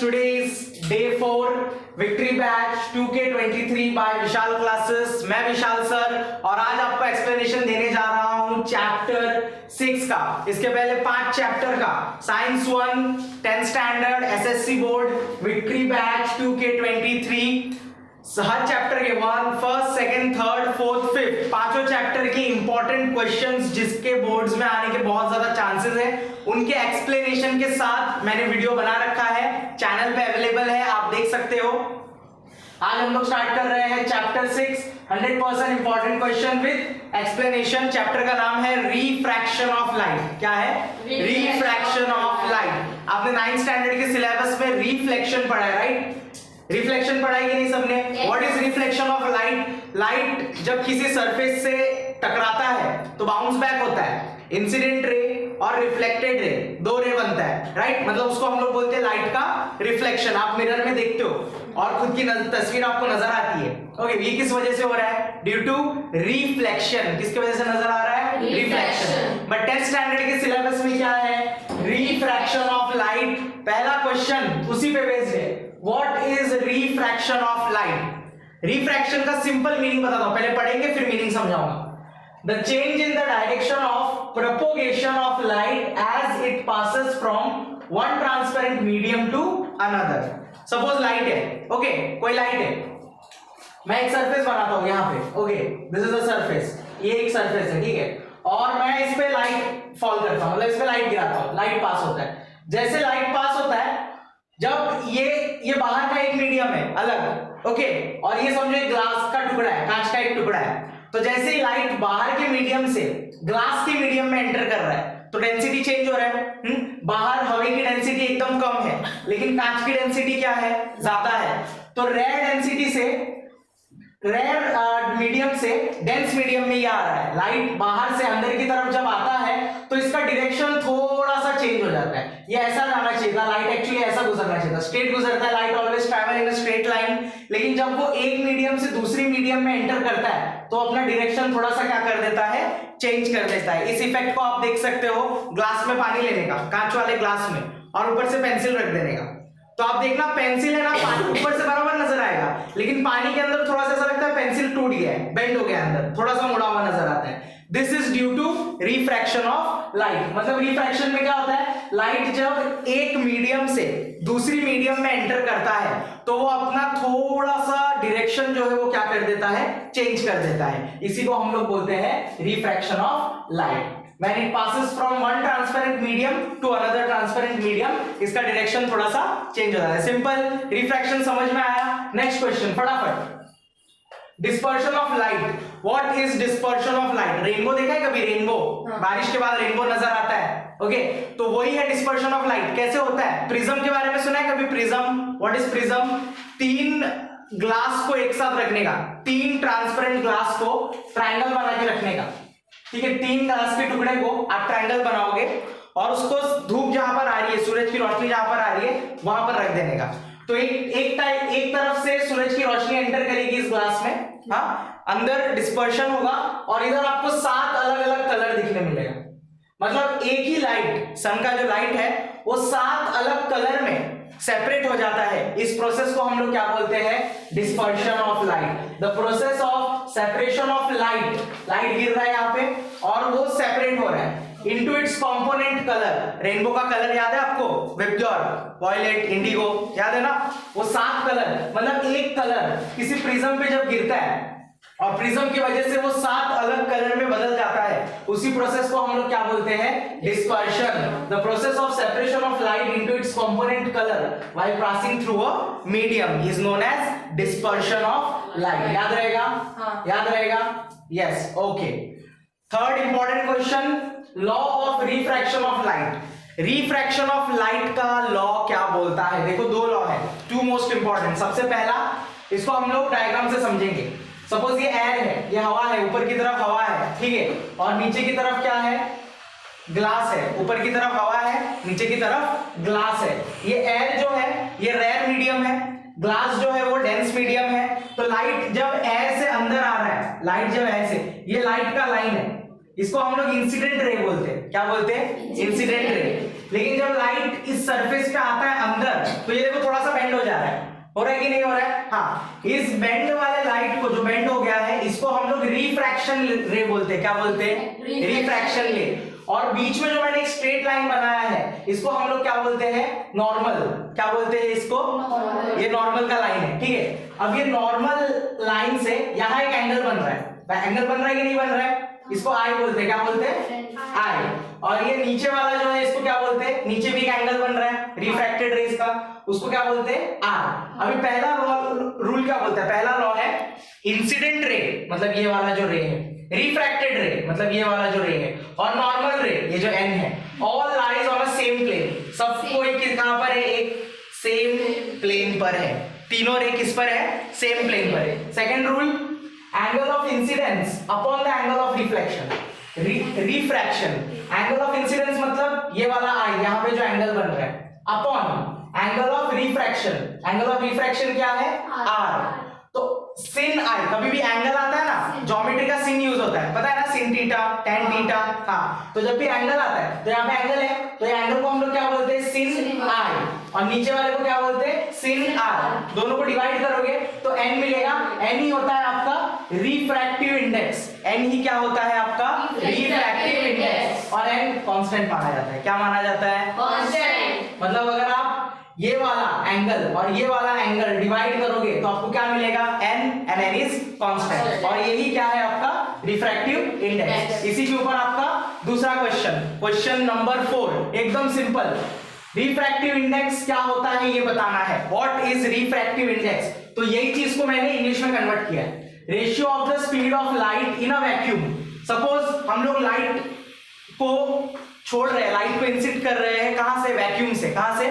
today is day 4 victory batch 2K23 by Vishal classes. मैं विशाल sir और आज आपको एक्सप्लेनेशन देने जा रहा हूं चैप्टर 6 का। इसके पहले 5 चैप्टर का science 1 10th standard SSC board victory batch 2K23 हर चैप्टर के 1 first second third fourth fifth पांचों चैप्टर के इंपॉर्टेंट क्वेश्चंस जिसके बोर्ड्स में आने के बहुत ज्यादा चांसेस है उनके एक्सप्लेनेशन के साथ मैंने वीडियो बना रखा है, चैनल पे अवेलेबल है, आप देख सकते हो। आज हम लोग स्टार्ट कर रहे हैं chapter 6 100% important question with explanation. Chapter का नाम है रिफ्रैक्शन ऑफ लाइट। क्या है? Refraction of light. आपने 9th स्टैंडर्ड के सिलेबस में रिफ्लेक्शन पढ़ा है, राइट? रिफ्लेक्शन पढ़ाई कि नहीं सबने? What is reflection of light? Light जब किसी सरफेस से टकराता है तो बाउंस बैक होता है। इंसिडेंट रे और रिफ्लेक्टेड रे, दो रे बनता है, राइट? मतलब उसको हम लोग बोलते हैं लाइट का रिफ्लेक्शन। आप मिरर में देखते हो और खुद की तस्वीर आपको नजर आती है। ओके, ये किस वजह से हो रहा है? Due to reflection. किसकी वजह से नजर आ रहा है? रिफ्लेक्शन। बट 10th स्टैंडर्ड के सिलेबस में क्या है? Refraction of light. पहला क्वेश्चन उसी पे बेस्ड है। What is refraction of light? Refraction का सिंपल मीनिंग बताता हूं, पहले पढ़ेंगे फिर मीनिंग समझाऊंगा। The change in the direction of propagation of light as it passes from one transparent medium to another. Suppose light है, ओके, कोई लाइट है, मैं एक सरफेस बनाता हूं यहाँ पे, okay, this is a surface, ये एक सरफेस है, ठीक है, और मैं इस पे लाइट फॉल करता हूं, मतलब इस पे लाइट गिराता हूं, लाइट पास होता है। जैसे लाइट पास होता है, जब ये बाहर का एक मीडियम है अलग, ओके, और ये समझो एक ग्लास का टुकड़ा है, कांच का एक टुकड़ा है, तो जैसे ही लाइट बाहर के मीडियम से ग्लास के मीडियम में एंटर कर रहा है तो डेंसिटी चेंज हो रहा है। बाहर हवा की डेंसिटी एकदम कम है लेकिन कांच की डेंसिटी क्या है? ज्यादा है। तो रेयर मीडियम से डेंस मीडियम में ये आ रहा है। लाइट बाहर से अंदर की तरफ जब आता है तो इसका डायरेक्शन थोड़ा सा चेंज हो जाता है। ये ऐसा जाना चाहिए था, लाइट एक्चुअली ऐसा गुजरना चाहिए था, स्ट्रेट गुजरता है, light always travel in a straight line. लेकिन जब वो एक मीडियम से दूसरी मीडियम में एंटर करता है तो अपना डायरेक्शन थोड़ा सा क्या कर देता है? चेंज कर देता है। इस इफेक्ट को आप देख सकते हो ग्लास में पानी लेने का, कांच वाले ग्लास में, और ऊपर से पेंसिल रख देने का। तो आप देखना पेंसिल है ना, पानी ऊपर से बराबर नजर आएगा लेकिन पानी के अंदर थोड़ा सा ऐसा लगता है पेंसिल टूट गया है, बेंड हो गया अंदर, थोड़ा सा मुड़ा हुआ नजर आता है। This is due to refraction of light. मतलब रिफ्रैक्शन में क्या होता है? लाइट जब एक मीडियम से दूसरी मीडियम में एंटर करता है तो वो अपना थोड़ा सा डायरेक्शन जो है वो क्या कर देता है? चेंज कर देता है। इसी को हम लोग बोलते हैं refraction of light. When it passes from one transparent medium to another transparent medium, इसका डायरेक्शन थोड़ा सा चेंज होता है। सिंपल रिफ्रैक्शन समझ में आया? नेक्स्ट क्वेश्चन फटाफट। Dispersion of light. What is dispersion of light? Rainbow देखा है कभी? रेनबो, बारिश के बाद रेनबो नजर आता है, ओके, तो वही है डिस्पर्शन ऑफ लाइट। कैसे होता है? प्रिज्म के बारे में सुना है कभी? Prism, what is prism? 3 glass को एक साथ रखने का, 3 ट्रांसपेरेंट ग्लास को ट्रायंगल बना के रखने का, ठीक है, 3 ग्लास के टुकड़े को आप ट्रायंगल बनाओगे और उसको धूप जहां पर आ रही है, सूरज की रोशनी जहां पर आ रही है वहां पर रख देने का। तो एक तरफ से सूरज की रोशनी एंटर करेगी इस ग्लास में, हाँ, अंदर डिस्पर्शन होगा और इधर आपको 7 अलग अलग कलर दिखने मिलेगा। मतलब एक ही लाइट, सन का जो लाइट है वो 7 अलग कलर में सेपरेट हो जाता है। इस प्रोसेस को हम लोग क्या बोलते हैं? Dispersion of light. The process of separation of light, light गिर रहा है यहाँ पे और वो सेपरेट हो रहा है into its component colour. Rainbow का कलर याद है आपको? विबग्योर, वायलेट, इंडिगो, याद है ना? वो 7 कलर, मतलब एक कलर किसी प्रिज्म पे जब गिरता है और प्रिज्म की वजह से वो 7 अलग कलर में बदल जाता है, उसी प्रोसेस को हम लोग क्या बोलते हैं? Dispersion. The process of separation of light into its component colour while passing through a medium is known as dispersion of light. याद रहेगा? हाँ। याद रहेगा? Yes, okay. Third important question, law of refraction of light. Refraction of light का law क्या बोलता है? देखो 2 लॉ है, 2 मोस्ट इंपॉर्टेंट। सबसे पहला, इसको हम लोग डायग्राम से समझेंगे। सपोज ये एयर है, ये हवा है, ऊपर की तरफ हवा है, ठीक है, और नीचे की तरफ क्या है? ग्लास है। ऊपर की तरफ हवा है, नीचे की तरफ ग्लास है। ये एयर जो है ये रेयर मीडियम है, ग्लास जो है वो डेंस मीडियम है। तो लाइट जब एयर से अंदर आ रहा है, लाइट जब एयर से, ये लाइट का लाइन है, इसको हम लोग इंसिडेंट रे बोलते हैं। क्या बोलते हैं? Incident ray. लेकिन जब लाइट इस सरफेस पे आता है अंदर, तो ये देखो थोड़ा बेंड हो जा रहा है, हो रहा है कि नहीं हो रहा है? हाँ, इस बेंड वाले लाइट को, जो बेंड हो गया है, इसको हम लोग रिफ्रैक्शन रे बोलते हैं। क्या बोलते हैं? रिफ्रैक्शन रे। और बीच में जो मैंने एक स्ट्रेट लाइन बनाया है, इसको हम लोग क्या बोलते हैं? नॉर्मल। क्या बोलते हैं इसको? ये नॉर्मल का लाइन है, ठीक है। अब ये नॉर्मल लाइन से यहाँ एक एंगल बन रहा है, एंगल बन रहा है कि नहीं बन रहा है? इसको आई बोलते हैं। क्या बोलते हैं? आई। और ये नीचे वाला जो है, इसको क्या बोलते हैं? नीचे भी एक एंगल बन रहा है रिफ्रैक्टेड रेज का, उसको क्या बोलते हैं? आर। अभी पहला रूल क्या बोलता है? पहला लॉ है इंसिडेंट रे, मतलब ये वाला जो रे है, रिफ्रैक्टेड रे मतलब ये वाला जो रे है, और नॉर्मल रे ये जो एन है, all lies on a same plane. सबको एक कहां पर है? एक सेम प्लेन पर है। तीनों रे किस पर है? सेम प्लेन पर है। Second rule, angle of incidence upon the angle of reflection, refraction. Angle of incidence मतलब ये वाला आई, यहां पे जो एंगल बन रहा है, upon angle of refraction. Angle of refraction क्या है? आर। तो sin आई, कभी भी एंगल आता है ना, ज्योमेट्री का sin यूज होता है, पता है ना, sin थीटा, tan थीटा। हाँ, तो जब भी एंगल आता है, तो यहाँ पे एंगल है, तो ये एंगल को हम लोग क्या बोलते हैं? sin आई। और नीचे वाले को क्या बोलते हैं? sin r। दोनों को डिवाइड करोगे तो n मिलेगा। n ही होता है आपका रिफ्रैक्टिव इंडेक्स। n ही क्या होता है आपका? Refractive index. और n कांस्टेंट माना जाता है। क्या माना जाता है? कांस्टेंट। मतलब अगर आप ये वाला एंगल और ये वाला एंगल डिवाइड करोगे तो आपको क्या मिलेगा? n, and n is constant। और यही क्या है आपका? Refractive index. इसी के ऊपर आपका दूसरा क्वेश्चन नंबर 4, एकदम सिंपल। रिफ्रैक्टिव इंडेक्स क्या होता है ये बताना है। What is refractive index? तो यही चीज को मैंने इंग्लिश में कन्वर्ट किया है। Ratio of the speed of light in a vacuum. Suppose हम लोग लाइट को छोड़ रहे हैं, लाइट को इंसिट कर रहे हैं, कहां से? वैक्यूम से। कहां से?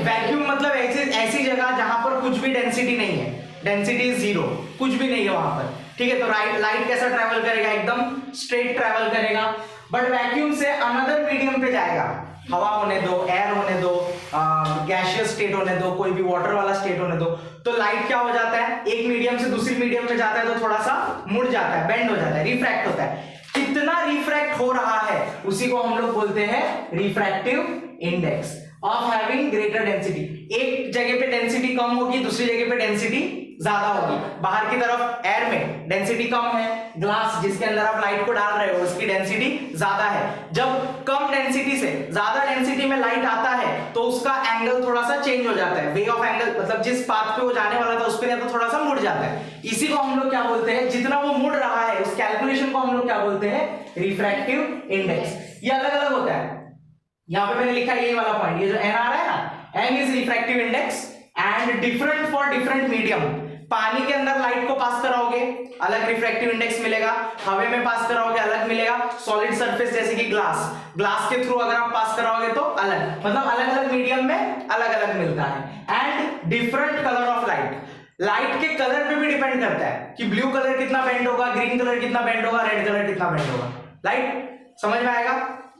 वैक्यूम मतलब ऐसी जगह जहां पर कुछ भी डेंसिटी नहीं है, डेंसिटी इज जीरो, कुछ भी नहीं है वहां पर, ठीक है। तो लाइट कैसा ट्रैवल करेगा? एकदम स्ट्रेट ट्रैवल करेगा। बट वैक्यूम से अनदर मीडियम पे जाएगा, हवा होने दो, एयर होने दो, गैसियस स्टेट होने दो, कोई भी वाटर वाला स्टेट होने दो, तो लाइट क्या हो जाता है? एक मीडियम से दूसरी मीडियम में जाता है तो थोड़ा सा मुड़ जाता है, बेंड हो जाता है, रिफ्रैक्ट होता है। कितना रिफ्रैक्ट हो रहा है उसी को हम लोग बोलते हैं refractive index of having greater density. एक जगह पे डेंसिटी कम होगी, दूसरी जगह पे डेंसिटी ज्यादा होगी। बाहर की तरफ एयर में डेंसिटी कम है, ग्लास जिसके अंदर आप लाइट को डाल रहे हो उसकी डेंसिटी ज्यादा है। जब कम डेंसिटी से ज्यादा डेंसिटी में लाइट आता है तो उसका एंगल थोड़ा सा चेंज हो जाता है, वे ऑफ एंगल मतलब जिस पाथ पे वो जाने वाला था उस पर तो थोड़ा सा मुड़ जाता है। इसी को हम लोग क्या बोलते हैं? जितना वो मुड़ रहा है उस कैलकुलेशन को हम लोग क्या बोलते हैं? Refractive index. ये अलग अलग होता है। यहां पे मैंने लिखा ये वाला पॉइंट, ये जो n आ रहा है ना, n is refractive index and different for different medium. पानी के अंदर लाइट को पास कराओगे अलग रिफ्रैक्टिव इंडेक्स मिलेगा, हवा में पास कराओगे अलग मिलेगा, सॉलिड सरफेस जैसे कि ग्लास के थ्रू अगर आप पास कराओगे तो अलग, मतलब अलग अलग मीडियम में अलग अलग मिलता है। And different colour of light के कलर पे भी डिपेंड करता है कि ब्लू कलर कितना बेंड होगा, ग्रीन कलर कितना बेंड होगा, रेड कलर कितना बेंड होगा। लाइट समझ में आएगा?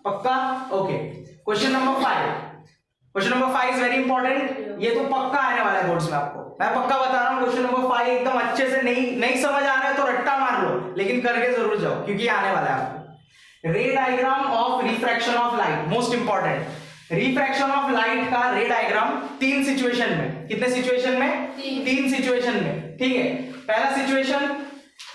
पक्का? Okay. Question number 5 is very important. ये तो पक्का आने वाला है बोर्ड्स में, आपको मैं पक्का बता रहा हूं। क्वेश्चन नंबर 5 एकदम अच्छे से नहीं समझ आ रहा है तो रट्टा मार लो, लेकिन करके जरूर जाओ क्योंकि आने वाला है आपको। रे diagram of refraction of light, most important. Refraction of light का रे डायग्राम 3 सिचुएशन में। कितने सिचुएशन में? 3 सिचुएशन में, ठीक है। पहला सिचुएशन,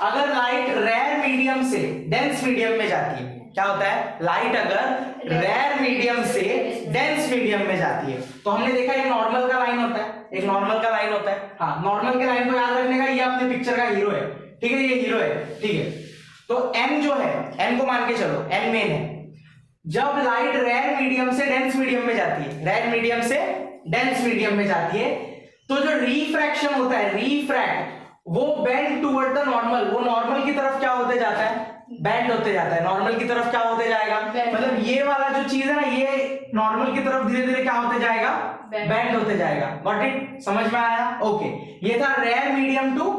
अगर लाइट रेयर मीडियम से डेंस मीडियम में जाती है। क्या होता है? लाइट अगर रेयर मीडियम से डेंस मीडियम में जाती है तो हमने देखा एक नॉर्मल का लाइन होता है, एक नॉर्मल का लाइन होता है। हाँ, नॉर्मल के लाइन को याद रखने का, ये अपने पिक्चर का हीरो है, ठीक है, ये हीरो है, ठीक है। तो n जो है, n को मान के चलो, n मेन है। जब लाइट रेयर मीडियम से डेंस मीडियम में जाती है, रेयर मीडियम से डेंस मीडियम में जाती है, तो जो रिफ्रैक्शन होता है, रिफ्रैक्ट, वो बेंड टुवर्ड द नॉर्मल, वो नॉर्मल की तरफ क्या होते जाता है? बेंड होते जाता है। नॉर्मल की तरफ क्या होते जाएगा? मतलब ये वाला जो चीज है ना, ये नॉर्मल की तरफ धीरे धीरे क्या होते जाएगा? बेंड होते जाएगा। Got it? समझ में आया? ओके। ये था rare medium to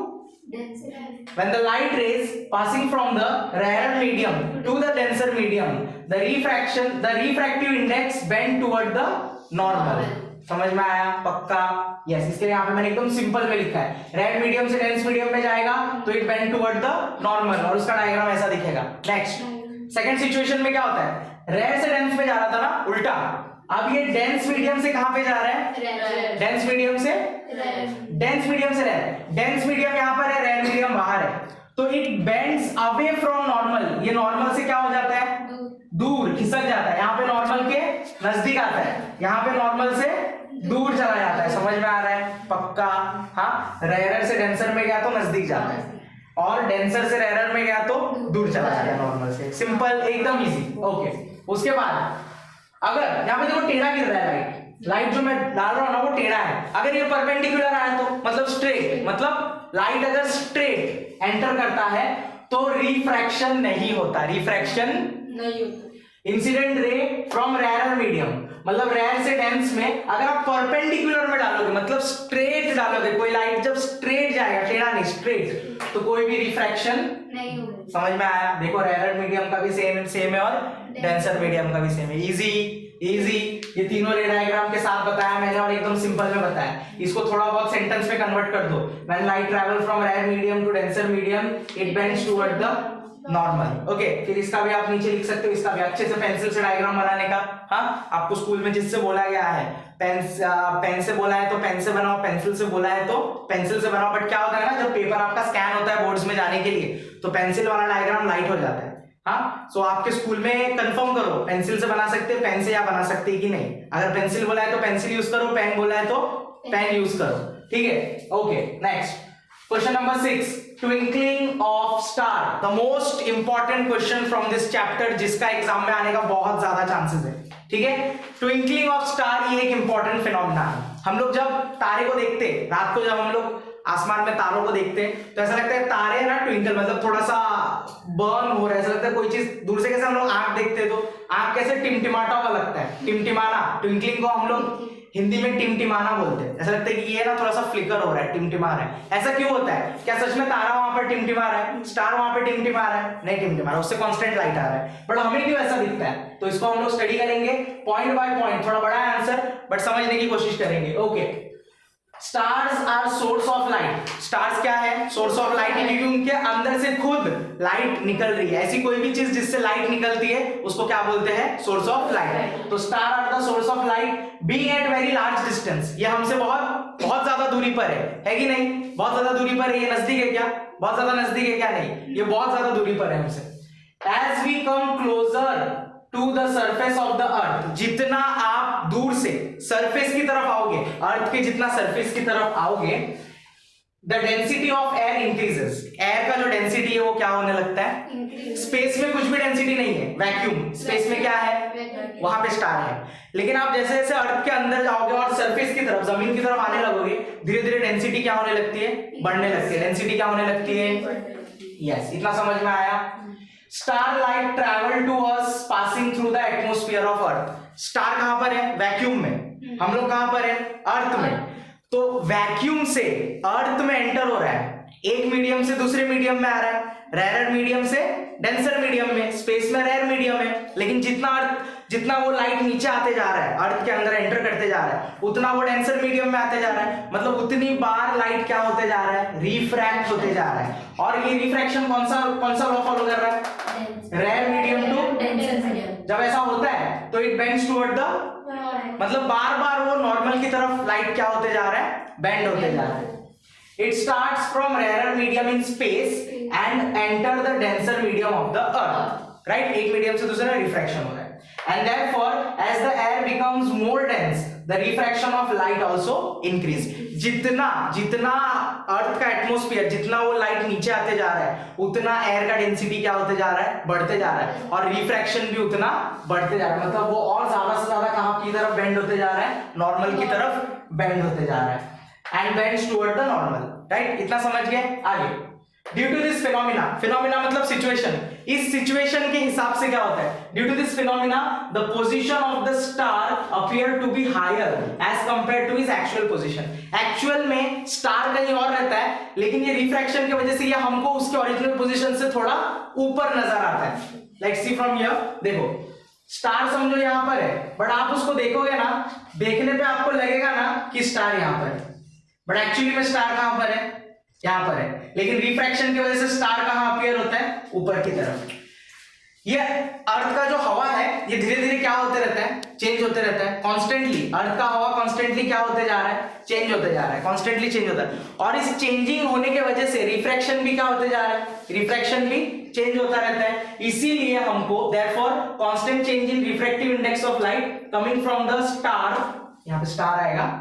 when the light rays passing from the rarer medium to the denser medium, the refractive index bend toward the normal. समझ में आया? पक्का? यस। इसके लिए यहाँ पे मैंने एकदम सिंपल में लिखा है, रेड मीडियम से डेंस मीडियम में जाएगा तो it bend toward the normal, और उसका डायग्राम ऐसा दिखेगा। नेक्स्ट, सेकंड सिचुएशन में क्या होता है? रेड से डेंस में जा रहा था ना, उल्टा, अब ये डेंस मीडियम से कहां पे जा रहा है? डेंस मीडियम से रेयर। डेंस मीडियम यहां पर है, रेयर मीडियम बाहर है, तो it bends away from normal. ये नॉर्मल से क्या हो जाता है? दूर खिसक जाता है। यहाँ पे नॉर्मल के नजदीक आता है, यहाँ पे नॉर्मल से दूर चला जाता है। समझ में आ रहा है? पक्का? हाँ, रेयरर से डेंसर में गया तो नजदीक जाता है, और डेंसर से रेयरर में गया तो दूर चला जाता है नॉर्मल से। सिंपल, एकदम इजी। ओके, उसके बाद अगर यहाँ पे देखो टेढ़ा गिर रहा है लाइट जो मैं डाल रहा हूं ना वो टेढ़ा है। अगर ये परपेंडिकुलर आया तो मतलब स्ट्रेट, मतलब लाइट अगर स्ट्रेट एंटर करता है तो रिफ्रैक्शन नहीं होता। Incident ray from rare medium, मतलब रेयर से डेंस में अगर आप परपेंडिकुलर में डालोगे, मतलब स्ट्रेट डालोगे, कोई लाइट जब स्ट्रेट जाएगा, टेढ़ा नहीं स्ट्रेट, तो कोई भी रिफ्रैक्शन नहीं होगा। समझ में आया? देखो रेयर मीडियम का भी सेम है और डेंसर मीडियम का भी सेम है। इजी। ये तीनों रे डायग्राम के साथ बताया मैंने और एकदम सिंपल में बताया। इसको थोड़ा बहुत सेंटेंस में कन्वर्ट कर दो। When light travel from rare medium to denser medium it bends toward the normal. Okay, फिर इसका भी आप नीचे लिख सकते हो, इसका भी अच्छे से पेंसिल से डायग्राम बनाने का। हाँ, आपको स्कूल में जिससे बोला गया है पेन से बोला है तो पेन से बनाओ, पेंसिल से बोला है तो पेंसिल से बनाओ। बट क्या होता है ना, जब पेपर आपका स्कैन होता है बोर्ड्स में जाने के लिए तो पेंसिल वाला डायग्राम लाइट हो जाता है। हाँ, सो आपके स्कूल में कंफर्म करो पेंसिल से बना सकते हैं, पेन से या बना सकते हैं कि नहीं। अगर पेंसिल बोला है तो पेंसिल यूज करो, पेन बोला है तो पेन यूज करो। ठीक है? Okay, next question number 6, twinkling of star, the most important question from this chapter, जिसका एग्जाम में आने का बहुत ज्यादा चांसेस है। ठीक है? ट्विंकलिंग ऑफ स्टार ये एक इंपॉर्टेंट फिनोमेना है। हम लोग जब तारे को देखते, रात को जब हम लोग आसमान में तारों को देखते हैं तो ऐसा लगता है तारे ना ट्विंकल, मतलब थोड़ा सा बर्न हो रहा है, ऐसा लगता है कोई चीज दूर से। कैसे हम लोग आंख देखते हैं तो आंख कैसे टिमटिमाता हुआ लगता है, टिमटिमाना। ट्विंकलिंग को हम लोग हिंदी में टिमटिमाना बोलते हैं। ऐसा लगता है कि ये ना थोड़ा सा फ्लिकर हो रहा है, टिमटिमा रहा है। ऐसा क्यों होता है? क्या सच में तारा वहां पर टिमटिमा रहा है, स्टार वहां पर टिमटिमा रहा है? नहीं टिमटिमा रहा, उससे कांस्टेंट लाइट आ रहा है। बट हमें क्यों ऐसा दिखता है? तो इसको हम लोग स्टडी करेंगे पॉइंट बाय पॉइंट। थोड़ा बड़ा है आंसर बट समझने की कोशिश करेंगे। Okay, stars are source of light. Stars क्या है? सोर्स ऑफ लाइट, क्योंकि उनके अंदर से खुद लाइट निकल रही है। ऐसी कोई भी चीज जिससे लाइट निकलती है उसको क्या बोलते हैं? Source of light. तो star are the source of light being at very large distance. ये हमसे बहुत ज्यादा दूरी पर है कि नहीं? बहुत ज्यादा दूरी पर है। ये नजदीक है क्या? बहुत ज्यादा नजदीक है क्या? नहीं, ये बहुत ज्यादा दूरी पर है हमसे। As we come closer to the surface of the earth, जितना आप दूर से सरफेस की तरफ आओगे, अर्थ के जितना सरफेस की तरफ आओगे, the density of air increases. Air का जो डेंसिटी है वो क्या होने लगता है? स्पेस में कुछ भी डेंसिटी नहीं है, वैक्यूम। स्पेस में क्या है? वहां पे स्टार है। लेकिन आप जैसे जैसे अर्थ के अंदर जाओगे और सरफेस की तरफ, जमीन की तरफ आने लगोगे, धीरे धीरे डेंसिटी क्या होने लगती है? बढ़ने लगती है। डेंसिटी क्या होने लगती है? यस, इतना समझ में आया? Star light travel to us passing through the atmosphere of earth. Star कहां पर है? वैक्यूम में। हम लोग कहां पर है? अर्थ में। तो वैक्यूम से अर्थ में एंटर हो रहा है, एक मीडियम से दूसरे मीडियम में आ रहा है, रेयर मीडियम से डेंसर मीडियम में। स्पेस में रेयर मीडियम है, लेकिन जितना वो लाइट नीचे आते जा रहा है, अर्थ के अंदर एंटर करते जा रहा है, उतना वो डेंसर मीडियम में आते जा रहा है। मतलब उतनी बार लाइट क्या होते जा रहा है? रिफ्रैक्ट होते जा रहा है। और ये रिफ्रैक्शन कौन सा लॉ फॉलो कर रहा है? Rare medium to denser medium. जब ऐसा होता है तो इट बेंड्स टुवर्ड द, मतलब बार बार वो नॉर्मल की तरफ लाइट क्या होते जा रहा है? बेंड होते जा रहा है। It starts from rarer medium in space and enter the denser medium of the earth. Right? एक मीडियम से दूसरे में रिफ्रैक्शन हो रहा है. And therefore, as the air becomes more dense, the refraction of light also increase. जितना अर्थ का atmosphere, जितना वो लाइट नीचे आते जा रहा है, उतना एयर का डेंसिटी क्या होते जा रहा है? बढ़ते जा रहा है, और रिफ्रैक्शन भी उतना बढ़ते जा रहा है। मतलब वो और ज्यादा से ज्यादा कहां की तरफ बेंड होते जा रहा है? नॉर्मल की तरफ बेंड होते जा रहा है, and bends toward the normal. Right? इतना समझ गए? आगे, ड्यू टू दिस फिनोमिना मतलब सिचुएशन, इस सिचुएशन के हिसाब से क्या होता है? Due to this phenomena the position of the star appear to be higher as compare to his actual position. Actual में स्टार कहीं और रहता है, लेकिन ये रिफ्रैक्शन की वजह से ये हमको उसके ओरिजिनल पोजीशन से थोड़ा ऊपर नजर आता है। लेट्स सी फ्रॉम हियर, देखो स्टार समझो यहां पर है, बट आप उसको देखोगे ना, देखने पे आपको लगेगा ना कि स्टार यहां पर है, बट एक्चुअली में स्टार कहां पर है? यहां पर है। लेकिन रिफ्रैक्शन की वजह से स्टार कहां अपीयर होता है? ऊपर की तरफ। ये अर्थ का जो हवा है ये धीरे धीरे क्या होते रहता है, चेंज होते रहता है कॉन्स्टेंटली। अर्थ का हवा कॉन्स्टेंटली क्या होते जा रहा है, चेंज होते जा रहा है, कॉन्स्टेंटली चेंज होता है। और इस चेंजिंग होने के वजह से रिफ्रैक्शन भी क्या होते जा रहा है, रिफ्रैक्शन भी चेंज होता रहता है। इसीलिए हमको therefore constant change in refractive index of light coming from the star, यहां पे स्टार आएगा,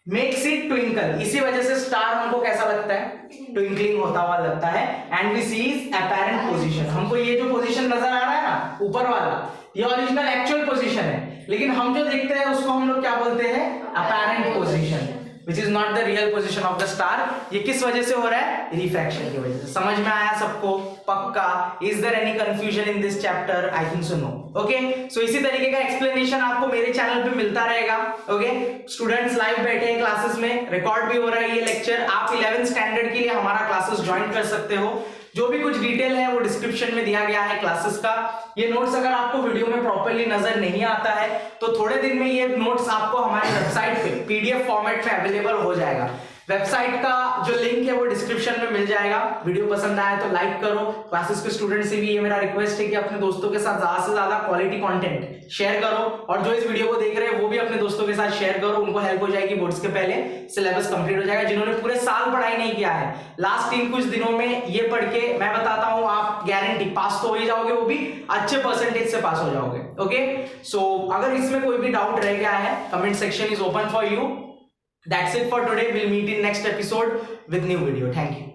मेक्स इट ट्विंकल। इसी वजह से स्टार हमको कैसा लगता है, ट्विंकलिंग होता हुआ लगता है। And we see is apparent position, हमको ये जो पोजीशन नजर आ रहा है ना ऊपर वाला, ये ओरिजिनल एक्चुअल पोजीशन है, लेकिन हम जो देखते हैं उसको हम लोग क्या बोलते हैं, apparent position, which is not the real position of the star। ये किस वजह से हो रहा है, रिफ्रैक्शन की वजह से। समझ में आया सबको पक्का? Is there any confusion in this chapter? I think so no। Okay, so इसी तरीके का एक्सप्लेनेशन आपको मेरे चैनल पे मिलता रहेगा। Okay, स्टूडेंट्स लाइव बैठे हैं क्लासेस में, रिकॉर्ड भी हो रहा है ये लेक्चर। आप 11th स्टैंडर्ड के लिए हमारा क्लासेस ज्वाइन कर सकते हो। जो भी कुछ डिटेल है वो डिस्क्रिप्शन में दिया गया है क्लासेस का। ये नोट्स अगर आपको वीडियो में प्रॉपर्ली नजर नहीं आता है तो थोड़े दिन में ये नोट्स आपको हमारी वेबसाइट पे पीडीएफ फॉर्मेट में अवेलेबल हो जाएगा। वेबसाइट का जो लिंक है वो डिस्क्रिप्शन में मिल जाएगा। वीडियो पसंद आया तो लाइक करो। क्लासेस के स्टूडेंट से भी ये मेरा रिक्वेस्ट है कि अपने दोस्तों के साथ ज्यादा से ज्यादा क्वालिटी कंटेंट शेयर करो, और जो इस वीडियो को देख रहे हैं वो भी अपने दोस्तों के साथ शेयर करो, उनको हेल्प हो जाएगी। बोर्ड्स के पहले सिलेबस कंप्लीट हो जाएगा। जिन्होंने पूरे साल पढ़ाई नहीं किया है, लास्ट इन कुछ दिनों में ये पढ़ के मैं बताता हूं आप गारंटी पास तो हो ही जाओगे, वो भी अच्छे परसेंटेज से पास हो जाओगे। ओके, सो अगर इसमें कोई भी डाउट रह गया है, comment section is open for you. That's it for today. We'll meet in next episode with new video. Thank you.